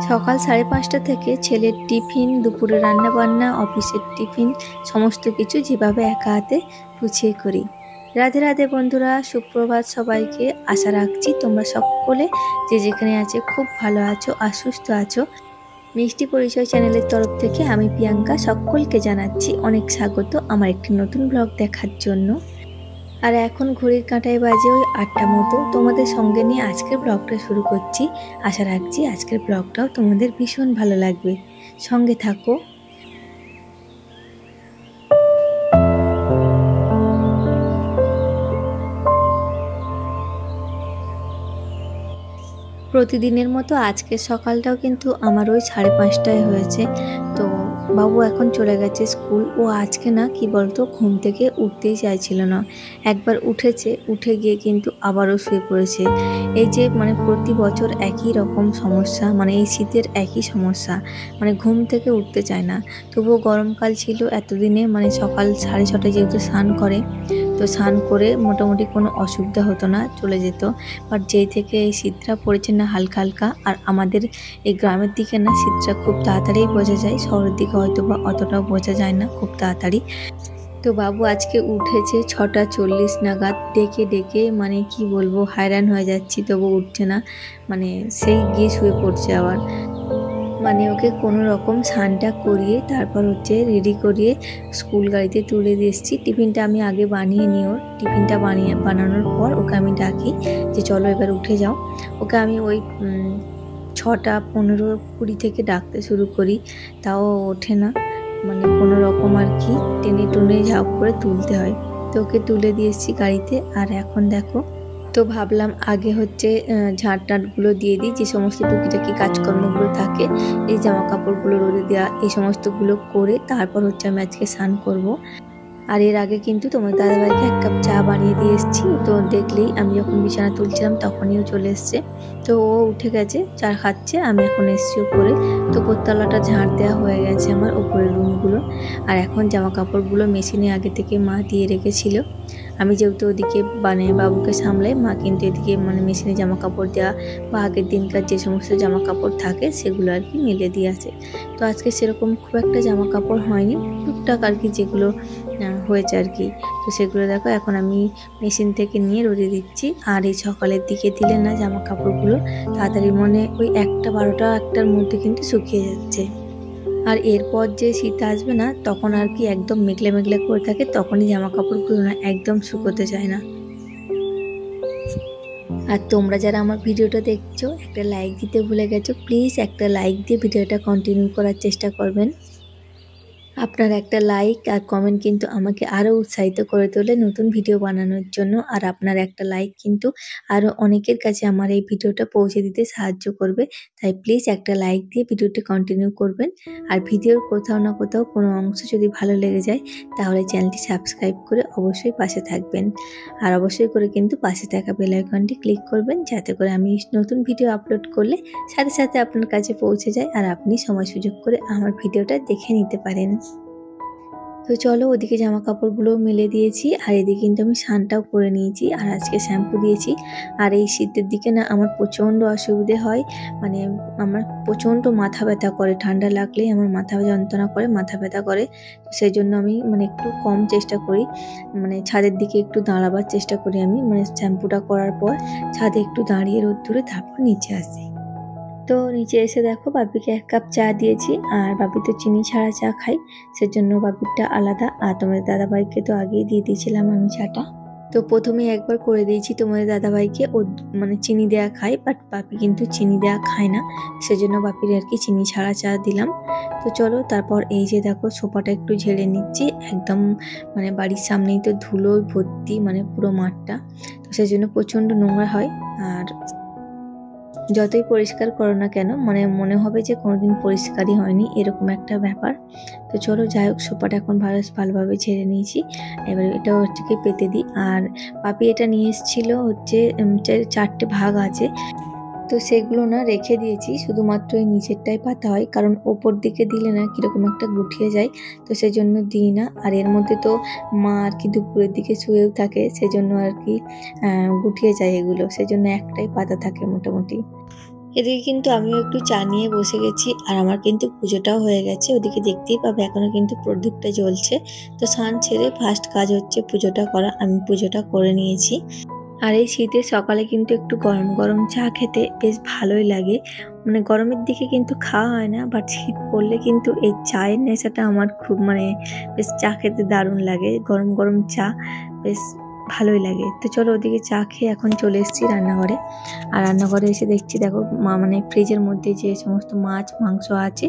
সকাল 5:30 থেকে ছেলের টিফিন, দুপুরে রান্নাবান্না, অফিসের টিফিন সমস্ত কিছু যেভাবে একা হাতে গুছিয়ে করি। রাধে রাধে বন্ধুরা, সুপ্রভাত সবাইকে। আশা রাখছি তোমরা সকলে যে যেখানে আছে খুব ভালো আছো আর সুস্থ আছো। মিষ্টি পরিচয় চ্যানেলের তরফ থেকে আমি প্রিয়াঙ্কা সকলকে জানাচ্ছি অনেক স্বাগত আমার একটি নতুন ব্লগ দেখার জন্য। আর এখন ঘড়ির কাঁটায় বাজে ওই 8টা মতো। তোমাদের সঙ্গে নিয়ে আজকের ব্লগটা শুরু করছি। আশা রাখছি আজকের ব্লগটাও তোমাদের ভীষণ ভালো লাগবে, সঙ্গে থাকো। প্রতিদিনের মতো আজকের সকালটাও কিন্তু আমার ওই 5:30টায় হয়েছে। তো বাবু এখন চলে গেছে স্কুল। ও আজকে না কি বলতো, ঘুম থেকে উঠতেই চাইছিল না। একবার উঠেছে, উঠে গিয়ে কিন্তু আবারও শুয়ে পড়েছে। এই যে প্রতি বছর একই রকম সমস্যা, এই শীতের একই সমস্যা, ঘুম থেকে উঠতে চায় না। তবুও গরমকাল ছিল এতদিনে, সকাল 6:30টায় যেহেতু স্নান করে, তো স্নান করে মোটামুটি কোনো অসুবিধা হতো না, চলে যেত। বাট যেই থেকে এই শীতটা পড়েছে না হালকা হালকা, আর আমাদের এই গ্রামের দিকে না শীতটা খুব তাড়াতাড়ি বোঝা যায়, শহরের দিকে হয়তো বা অতটাও বোঝা যায় না খুব তাড়াতাড়ি। তো বাবু আজকে উঠেছে 6:40 নাগাদ। ডেকে ডেকে কি বলবো, হায়রান হয়ে যাচ্ছি, তবু উঠছে না। সেই গিয়ে শুয়ে পড়ছে আবার। ওকে কোনো রকম স্নানটা করিয়ে তারপর রেডি করিয়ে স্কুল গাড়িতে তুলে দিয়ে এসেছি। টিফিনটা আমি আগে বানিয়ে নিই। ওর টিফিনটা বানানোর পর ওকে আমি ডাকি যে চলো এবার উঠে যাও। ওকে আমি ওই 6:15-20 থেকে ডাকতে শুরু করি, তাও ওঠে না। কোনো রকম আর কি টেনে টুনে ঝাঁপ করে তুলতে হয়। তো ওকে তুলে দিয়ে এসেছি গাড়িতে। আর এখন দেখো, তো ভাবলাম আগে ঝাঁট টাটগুলো দিয়ে দিই, যে সমস্ত টুকিটাকি কাজকর্মগুলো থাকে, এই জামা কাপড়গুলো রোদে দেওয়া, এই সমস্তগুলো করে তারপর আমি আজকে স্নান করব। আর এর আগে কিন্তু তোমার দাদাভাইকে 1 কাপ চা বানিয়ে দিয়ে এসেছি। তো দেখলেই আমি যখন বিছানা তুলছিলাম তখনই ও চলে এসছে। তো ও উঠে গেছে, চা খাচ্ছে, আমি এখন এসছি উপরে। তো উপরতলাটা ঝাঁট দেওয়া হয়ে গেছে আমার, উপরের রুমগুলো। আর এখন জামা কাপড়গুলো মেশিনে আগে থেকে মা দিয়ে রেখেছিল। আমি যেহেতু ওদিকে বাবুকে সামলাই, মা কিন্তু এদিকে মেশিনে জামা কাপড় দেওয়া বা আগের দিনকার যে সমস্ত জামা কাপড় থাকে সেগুলো আর কি মেলে দিয়ে আসে। তো আজকে সেরকম খুব একটা জামা কাপড় হয়নি, টুকটাক আর কি যেগুলো হয়েছে আর কি। তো সেগুলো দেখো এখন আমি মেশিন থেকে নিয়ে রোদে দিচ্ছি। আর এই সকালের দিকে দিলে না জামা কাপড়গুলো তাড়াতাড়ি ওই 1টার মধ্যে কিন্তু শুকিয়ে যাচ্ছে। আর এরপর যে শীত আসবে না, তখন আর কি একদম মেঘলে মেঘলে করে থাকে, তখনই জামা কাপড়গুলো না একদম শুকোতে চায় না। আর তোমরা যারা আমার ভিডিওটা দেখছো, একটা লাইক দিতে ভুলে গেছো, প্লিজ একটা লাইক দিয়ে ভিডিওটা কন্টিনিউ করার চেষ্টা করবেন। আপনার একটা লাইক আর কমেন্ট কিন্তু আমাকে আরও উৎসাহিত করে তোলে নতুন ভিডিও বানানোর জন্য। আর আপনার একটা লাইক কিন্তু আরও অনেকের কাছে আমার এই ভিডিওটা পৌঁছে দিতে সাহায্য করবে। তাই প্লিজ একটা লাইক দিয়ে ভিডিওটি কন্টিনিউ করবেন। আর ভিডিওর কোথাও না কোথাও কোনো অংশ যদি ভালো লেগে যায়, তাহলে চ্যানেলটি সাবস্ক্রাইব করে অবশ্যই পাশে থাকবেন। আর অবশ্যই করে কিন্তু পাশে থাকা বেল আইকনটি ক্লিক করবেন, যাতে করে আমি নতুন ভিডিও আপলোড করলে সাথে সাথে আপনার কাছে পৌঁছে যায় আর আপনি সময় সুযোগ করে আমার ভিডিওটা দেখে নিতে পারেন। তো চলো, ওদিকে জামা কাপড়গুলো মেলে দিয়েছি, আর এদিকে কিন্তু আমি স্নানটাও করে নিয়েছি, আর আজকে শ্যাম্পু দিয়েছি। আর এই শীতের দিকে না আমার প্রচণ্ড অসুবিধে হয়, আমার প্রচণ্ড মাথা ব্যথা করে, ঠান্ডা লাগলেই আমার মাথা যন্ত্রণা করে, মাথা ব্যথা করে। তো সেই জন্য আমি একটু কম চেষ্টা করি, ছাদের দিকে একটু দাঁড়াবার চেষ্টা করি আমি, শ্যাম্পুটা করার পর ছাদে একটু দাঁড়িয়ে রোদ্দুরে তারপর নিচে আসি। তো নিচে এসে দেখো বাপিকে 1 কাপ চা দিয়েছি, আর বাপি তো চিনি ছাড়া চা খাই, সেজন্য বাপিরটা আলাদা। আর তোমাদের দাদাভাইকে তো আগেই দিয়ে দিয়েছিলাম আমি চাটা। তো প্রথমেই একবার করে দিয়েছি তোমাদের দাদাভাইকে, ও চিনি দেওয়া খায়, বাট বাপি কিন্তু চিনি দেওয়া খায় না, সেজন্য বাপির আর কি চিনি ছাড়া চা দিলাম। তো চলো, তারপর এই যে দেখো সোফাটা একটু ঝেড়ে নিচ্ছি। একদম বাড়ির সামনেই তো ধুলো ভর্তি, পুরো মাঠটা, তো সেজন্য প্রচণ্ড নোংরা হয়। আর যতই পরিষ্কার করো না কেন, মনে হবে যে কোনোদিন পরিষ্কারই হয়নি, এরকম একটা ব্যাপার। তো চলো, যাই হোক, সোফাটা এখন ভালোভাবে ঝেড়ে নিয়েছি। এবার এটা কি পেতে দিই। আর পাপি এটা নিয়ে এসেছিল 4টে ভাগ আছে, তো সেগুলো না রেখে দিয়েছি, শুধুমাত্র এই নিচেরটাই পাতা হয়, কারণ ওপর দিকে দিলে না কীরকম একটা গুটিয়ে যায়, তো সেজন্য দিই না। আর এর মধ্যে তো মা আর কি দুপুরের দিকে শুয়েও থাকে, সেজন্য আর কি গুটিয়ে যায় এগুলো, সেজন্য একটাই পাতা থাকে মোটামুটি। এদিকে কিন্তু আমিও একটু চা নিয়ে বসে গেছি, আর আমার কিন্তু পুজোটাও হয়ে গেছে। ওদিকে দেখতেই পাবে এখনো কিন্তু প্রদীপটা জ্বলছে। তো স্নান ছেড়ে ফার্স্ট কাজ হচ্ছে পুজোটা করা। আমি পুজোটা করে নিয়েছি। আর এই শীতের সকালে কিন্তু একটু গরম গরম চা খেতে বেশ ভালোই লাগে। মানে গরমের দিকে কিন্তু খাওয়া হয় না, বাট শীত পড়লে কিন্তু এই চায়ের নেশাটা আমার খুব বেশ চা খেতে দারুণ লাগে। গরম গরম চা বেশ ভালোই লাগে। তো চলো ওদিকে চা খেয়ে এখন চলে এসেছি রান্নাঘরে। আর রান্নাঘরে এসে দেখছি দেখো ফ্রিজের মধ্যে যে সমস্ত মাছ মাংস আছে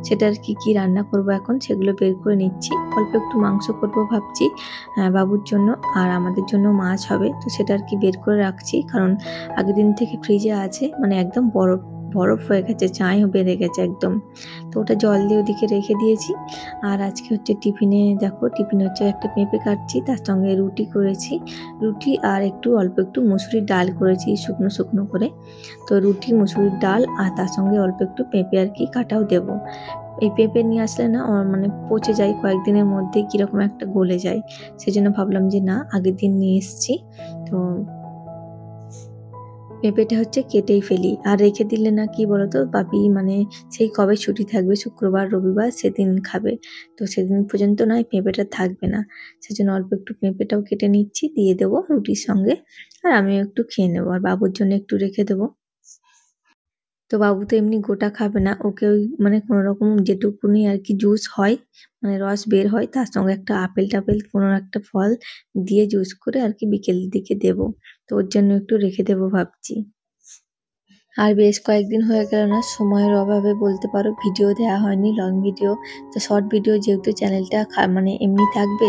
সেটার কি রান্না করব এখন সেগুলো বের করে নিচ্ছি। অল্প একটু মাংস করব ভাবছি বাবুর জন্য, আর আমাদের জন্য মাছ হবে। তো সেটা বের করে রাখছি, কারণ আগের দিন থেকে ফ্রিজে আছে, একদম বরফ বরফ হয়ে গেছে, চাই বেঁধে গেছে একদম। তো ওটা জল দিয়ে ওদিকে রেখে দিয়েছি। আর আজকে হচ্ছে টিফিনে দেখো, টিফিনে হচ্ছে একটা পেঁপে কাটছি, তার সঙ্গে রুটি করেছি। রুটি আর অল্প একটু মুসুরির ডাল করেছি শুকনো শুকনো করে। তো রুটি মুসুরির ডাল আর তার সঙ্গে অল্প একটু পেঁপে কাটাও দেবো। এই পেঁপে নিয়ে আসলে না পচে যায় কয়েকদিনের মধ্যে, কীরকম একটা গলে যায়। সেজন্য ভাবলাম যে না, আগের দিন নিয়ে এসেছি, তো পেঁপেটা হচ্ছে কেটেই ফেলি। আর রেখে দিলে না কি বলতো, বাপি সেই কবে ছুটি থাকবে, শুক্রবার রবিবার সেদিন খাবে। তো সেদিন পর্যন্ত নয় পেঁপেটা থাকবে না। সেজন্য অল্প একটু পেঁপেটাও কেটে নিচ্ছি, দিয়ে দেবো রুটির সঙ্গে। আর আমিও একটু খেয়ে নেবো, আর বাবুর জন্য একটু রেখে দেবো। তো বাবু তো এমনি গোটা খাবে না, ওকে ওই কোনো রকম যেটুকুনি জুস হয়, রস বের হয়, তার সঙ্গে একটা আপেল টাপেল কোনো একটা ফল দিয়ে জুস করে বিকেলের দিকে দেবো। তো ওর জন্য একটু রেখে দেবো ভাবছি। আর বেশ কয়েকদিন হয়ে গেল না, সময়ের অভাবে বলতে পারো ভিডিও দেওয়া হয়নি, লং ভিডিও। তো শর্ট ভিডিও যেহেতু চ্যানেলটা এমনি থাকবে,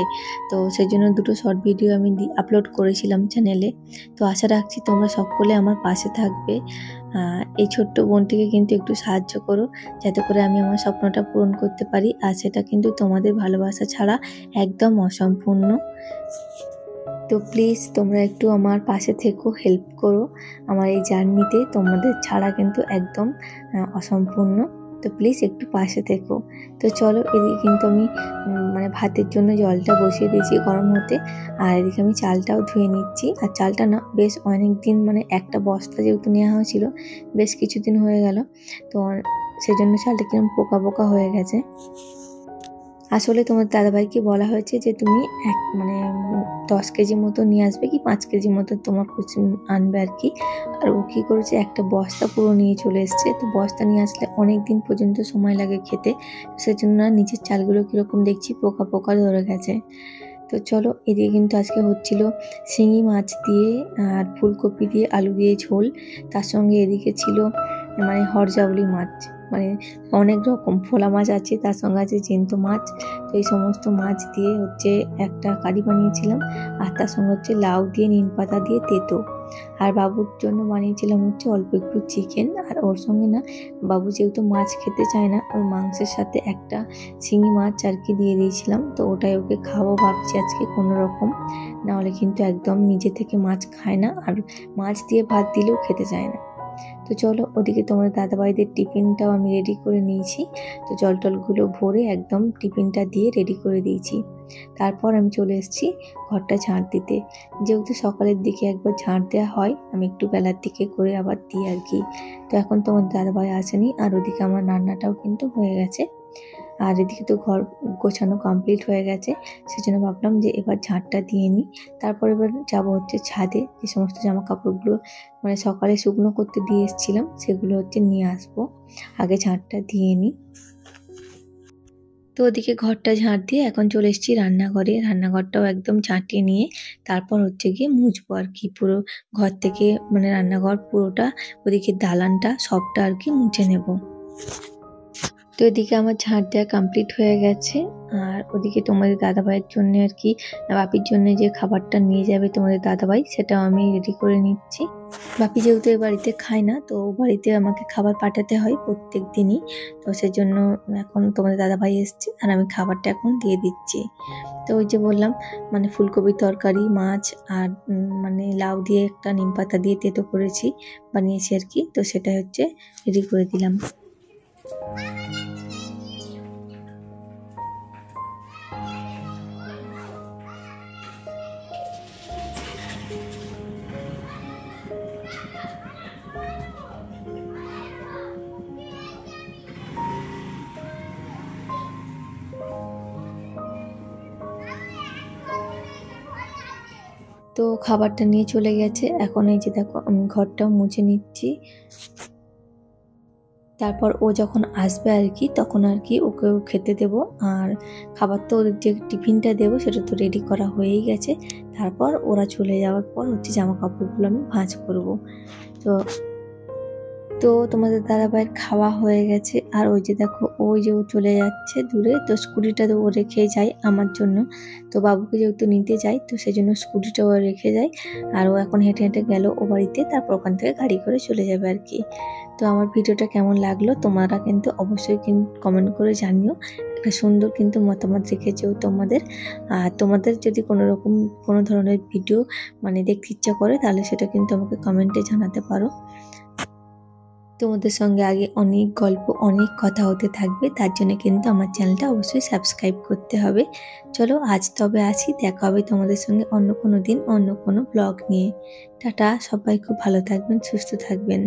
তো সেই জন্য দুটো শর্ট ভিডিও আমি আপলোড করেছিলাম চ্যানেলে। তো আশা রাখছি তোমরা সকলে আমার পাশে থাকবে। এই ছোট্ট বোনটিকে কিন্তু একটু সাহায্য করো, যাতে করে আমি আমার স্বপ্নটা পূরণ করতে পারি। আর সেটা কিন্তু তোমাদের ভালোবাসা ছাড়া একদম অসম্পূর্ণ। তো প্লিজ তোমরা একটু আমার পাশে থেকো, হেল্প করো আমার এই জার্নিতে। তোমাদের ছাড়া কিন্তু একদম অসম্পূর্ণ। তো প্লিজ একটু পাশে থেকো। তো চলো, এদিকে কিন্তু আমি ভাতের জন্য জলটা বসিয়ে দিয়েছি গরম হতে। আর এদিকে আমি চালটাও ধুয়ে নিচ্ছি। আর চালটা না বেশ অনেক দিন, একটা বস্তা যেহেতু নেওয়া হয়েছিল, বেশ কিছুদিন হয়ে গেল। তো সেজন্য চালটা কিরকম পোকা পোকা হয়ে গেছে। আসলে তোমার দাদাভাইকে বলা হয়েছে যে তুমি 10 কেজি মতো নিয়ে আসবে, কি 5 কেজি মতো তোমার আনবে আর ও কী করেছে, একটা বস্তা পুরো নিয়ে চলে এসছে। তো বস্তা নিয়ে আসলে অনেক দিন পর্যন্ত সময় লাগে খেতে, সেজন্য না নিচের চালগুলো কীরকম দেখছি পোকা পোকা ধরে গেছে। তো চলো, এদিকে কিন্তু আজকে হচ্ছিল শিঙি মাছ দিয়ে আর ফুলকপি দিয়ে আলু দিয়ে ঝোল। তার সঙ্গে এদিকে ছিল হরজাউলি মাছ, অনেক রকম ফোলা মাছ আছে, তার সঙ্গে আছে জ্যান্ত মাছ। তো এই সমস্ত মাছ দিয়ে হচ্ছে একটা কারি বানিয়েছিলাম। আর তার সঙ্গে হচ্ছে লাউ দিয়ে, নিম পাতা দিয়ে তেতো। আর বাবুর জন্য বানিয়েছিলাম হচ্ছে অল্প একটু চিকেন। আর ওর সঙ্গে না, বাবু যেহেতু মাছ খেতে চায় না, ওই মাংসের সাথে একটা শিঙি মাছ দিয়ে দিয়েছিলাম। তো ওটাই ওকে খাওয়াবো ভাবছি আজকে কোনো রকম, নাহলে কিন্তু একদম নিজে থেকে মাছ খায় না, আর মাছ দিয়ে ভাত দিলেও খেতে চায় না। তো চলো, ওদিকে তোমাদের দাদাভাইদের টিফিনটাও আমি রেডি করে নিয়েছি। তো জল টলগুলো ভরে একদম টিফিনটা দিয়ে রেডি করে দিয়েছি। তারপর আমি চলে এসেছি ঘরটা ঝাঁট দিতে। যেহেতু সকালের দিকে একবার ঝাঁট দেওয়া হয়, আমি একটু বেলার দিকে করে আবার দিই। তো এখন তোমার দাদাভাই আসেনি, আর ওদিকে আমার রান্নাটাও কিন্তু হয়ে গেছে। আর এদিকে তো ঘর গোছানো কমপ্লিট হয়ে গেছে, সেজন্য ভাবলাম যে এবার ঝাঁটটা দিয়ে নিই। তারপর এবার যাবো হচ্ছে ছাদে, যে সমস্ত জামা কাপড়গুলো সকালে শুকনো করতে দিয়ে এসেছিলাম, সেগুলো হচ্ছে নিয়ে আসবো। আগে ঝাঁটটা দিয়ে নিই। তো ওদিকে ঘরটা ঝাঁট দিয়ে এখন চলে এসেছি রান্নাঘরে। রান্নাঘরটাও একদম ঝাঁটিয়ে নিয়ে তারপর হচ্ছে গিয়ে মুছবো পুরো ঘর থেকে, রান্নাঘর পুরোটা, ওদিকে দালানটা সবটা মুছে নেব। তো এদিকে আমার ঝাঁট দেওয়া কমপ্লিট হয়ে গেছে। আর ওদিকে তোমাদের দাদাভাইয়ের জন্য বাপির জন্য যে খাবারটা নিয়ে যাবে তোমাদের দাদাভাই, সেটাও আমি রেডি করে নিচ্ছি। বাপি যেহেতু এ বাড়িতে খায় না, তো বাড়িতে আমাকে খাবার পাঠাতে হয় প্রত্যেক দিনই। তো সেজন্য এখন তোমাদের দাদাভাই এসছে, আর আমি খাবারটা এখন দিয়ে দিচ্ছি। তো ওই যে বললাম, ফুলকপির তরকারি, মাছ, আর লাউ দিয়ে একটা নিম পাতা দিয়ে তেতো বানিয়েছি। তো সেটা হচ্ছে রেডি করে দিলাম। তো খাবারটা নিয়ে চলে গেছে। এখন এই যে দেখো আমি ঘরটাও মুছে নিচ্ছি। তারপর ও যখন আসবে আর কি তখন আর কি ওকেও খেতে দেব। আর খাবার তো ওদের যে টিফিনটা দেবো সেটা তো রেডি করা হয়েই গেছে। তারপর ওরা চলে যাওয়ার পর হচ্ছে জামা কাপড়গুলো আমি ভাঁজ করব। তো তো তোমাদের দাদাভাইয়ের খাওয়া হয়ে গেছে। আর ওই যে দেখো ওই যে ও চলে যাচ্ছে দূরে, তো স্কুটিটা তো ও রেখে যায় আমার জন্য। তো বাবুকে যেহেতু নিতে যায় তো সেই জন্য স্কুটিটা ও রেখে যায়। আর ও এখন হেঁটে হেঁটে গেল ও বাড়িতে, তারপর ওখান থেকে গাড়ি করে চলে যাবে আর কি। তো আমার ভিডিওটা কেমন লাগলো তোমরা কিন্তু অবশ্যই কমেন্ট করে জানিও। একটা সুন্দর কিন্তু মতামত রেখেছেও তোমাদের। আর তোমাদের যদি কোনো ধরনের ভিডিও মানে দেখতে ইচ্ছা করে তাহলে সেটা কিন্তু আমাকে কমেন্টে জানাতে পারো। তোমাদের সঙ্গে আগে অনেক গল্প অনেক কথা হতে থাকবে, তার জন্য কিন্তু আমার চ্যানেলটা অবশ্যই সাবস্ক্রাইব করতে হবে। চলো আজ তবে আসি, দেখা হবে তোমাদের সঙ্গে অন্য কোনো দিন অন্য কোনো ব্লগ নিয়ে। টাটা, সবাই খুব ভালো থাকবেন, সুস্থ থাকবেন।